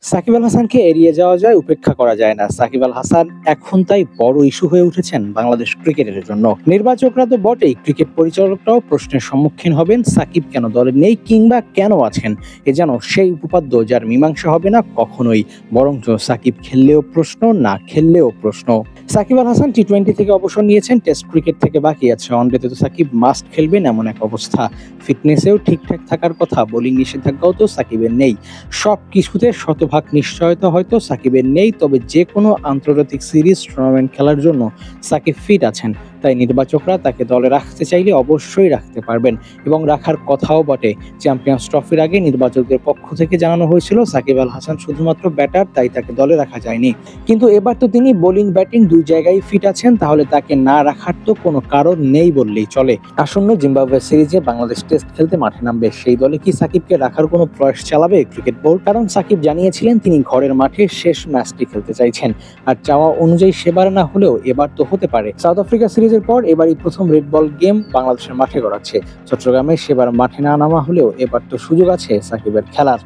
সাকিব আল হাসানকে এড়িয়ে যাওয়া যায়, উপেক্ষা করা যায় না। সাকিব আল হাসান এখন তাই বড় ইস্যু হয়ে উঠেছেন বাংলাদেশ ক্রিকেটের জন্য। নির্বাচকরা তো বটেই, ক্রিকেট পরিচালকরাও প্রশ্নের সম্মুখীন হবেন। সাকিব কেন দলে নেই কিংবা কেন আছেন, এ যেন সেই উপপাদ্য যার মীমাংসা হবে না কখনোই। বরঞ্চ সাকিব খেললেও প্রশ্ন, না খেললেও প্রশ্ন। সাকিব আল হাসান টি-20 থেকে অবসর নিয়েছেন, টেস্ট ক্রিকেট থেকে বাকি আছে। ওয়ানডেতে তো সাকিব মাস্ট খেলবেন এমন এক অবস্থা। ফিটনেসেও ঠিকঠাক থাকার কথা, বোলিং নিষেধাজ্ঞাও তো সাকিবের নেই। সব কিছুতে শতভাগ নিশ্চয়তা হয়তো সাকিবের নেই, তবে যে কোনো আন্তর্জাতিক সিরিজ টুর্নামেন্ট খেলার জন্য সাকিব ফিট আছেন। তাই নির্বাচকরা তাকে দলে রাখতে চাইলে অবশ্যই রাখতে পারবেন, এবং রাখার কথাও বটে। চ্যাম্পিয়ন্স ট্রফির আগে নির্বাচকদের পক্ষ থেকে জানানো হয়েছিল সাকিব আল হাসান শুধুমাত্র ব্যাটার, তাই তাকে দলে রাখা যায়নি। কিন্তু এবার তো তিনি বোলিং ব্যাটিং দুই জায়গায় ফিট আছেন, তাহলে তাকে না রাখার তো কোনো কারণ নেই বললেই চলে। আসন্ন জিম্বাবুয়ে সিরিজে বাংলাদেশ টেস্ট খেলতে মাঠে নামবে, সেই দলে কি সাকিবকে রাখার কোনো প্রয়াস চালাবে ক্রিকেট বোর্ড? কারণ সাকিব জানিয়েছিলেন তিনি ঘরের মাঠে শেষ ম্যাচটি খেলতে চাইছেন, আর চাওয়া অনুযায়ী সেবার না হলেও এবার তো হতে পারে। সাউথ আফ্রিকা সিরিজের পর এবারই প্রথম রেড বল গেম বাংলাদেশের মাঠে গড়াচ্ছে। চট্টগ্রামে সেবার মাঠে না নামা হলেও এবার তো সুযোগ আছে সাকিবের খেলার।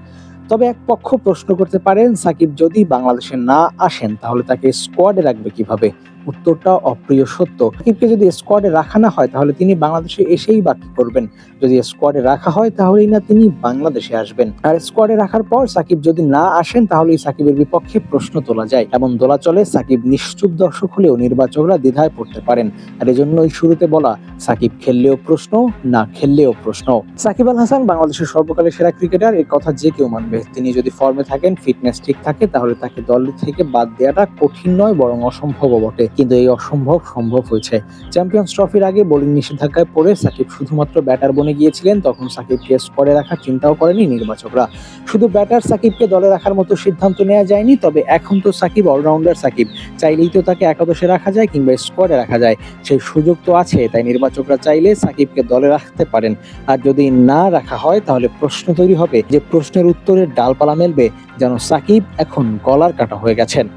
তবে এক পক্ষ প্রশ্ন করতে পারেন, সাকিব যদি বাংলাদেশে না আসেন তাহলে তাকে স্কোয়াডে রাখবে কিভাবে? উত্তরটা অপ্রিয় সত্য। সাকিবকে যদি স্কোয়াডে রাখা না হয় তাহলে তিনি বাংলাদেশে এসেই বা কি করবেন? যদি স্কোয়াডে রাখা হয় তাহলেই না তিনি বাংলাদেশে আসবেন। আর স্কোয়াডে রাখার পর সাকিব যদি না আসেন তাহলেই সাকিবের বিপক্ষে প্রশ্ন তোলা যায়। এমন দোলাচলে সাকিব নিশ্চুপ দর্শক হলেও নির্বাচকরা দ্বিধায় পড়তে পারেন। আর এজন্যই শুরুতে বলা, সাকিব খেললেও প্রশ্ন, না খেললেও প্রশ্ন। সাকিব আল হাসান বাংলাদেশের সর্বকালের সেরা ক্রিকেটার, এর কথা যে কেউ মানবে। তিনি যদি ফর্মে থাকেন, ফিটনেস ঠিক থাকে, তাহলে তাকে দল থেকে বাদ দেওয়াটা কঠিন নয়, বরং অসম্ভবও বটে। কিন্তু এই অসম্ভব সম্ভব হয়েছে। চ্যাম্পিয়ন্স ট্রফির আগে বোলিং নিষেধাজ্ঞায় পড়ে সাকিব শুধুমাত্র ব্যাটার বনে গিয়েছিলেন, তখন সাকিবকে স্কোয়াডে রাখার চিন্তাও করেনি নির্বাচকরা। শুধু ব্যাটার সাকিবকে দলে রাখার মতো সিদ্ধান্ত নেওয়া যায়নি। তবে এখন তো সাকিব অলরাউন্ডার সাকিব, চাইলেই তো তাকে একাদশে রাখা যায় কিংবা স্কোয়াডে রাখা যায়, সেই সুযোগ তো আছে। তাই নির্বাচকরা চাইলে সাকিবকে দলে রাখতে পারেন। আর যদি না রাখা হয় তাহলে প্রশ্ন তৈরি হবে, যে প্রশ্নের উত্তরের ডালপালা মেলবে, যেন সাকিব এখন গলার কাটা হয়ে গেছেন।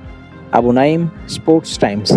Abu Naim, sports Times.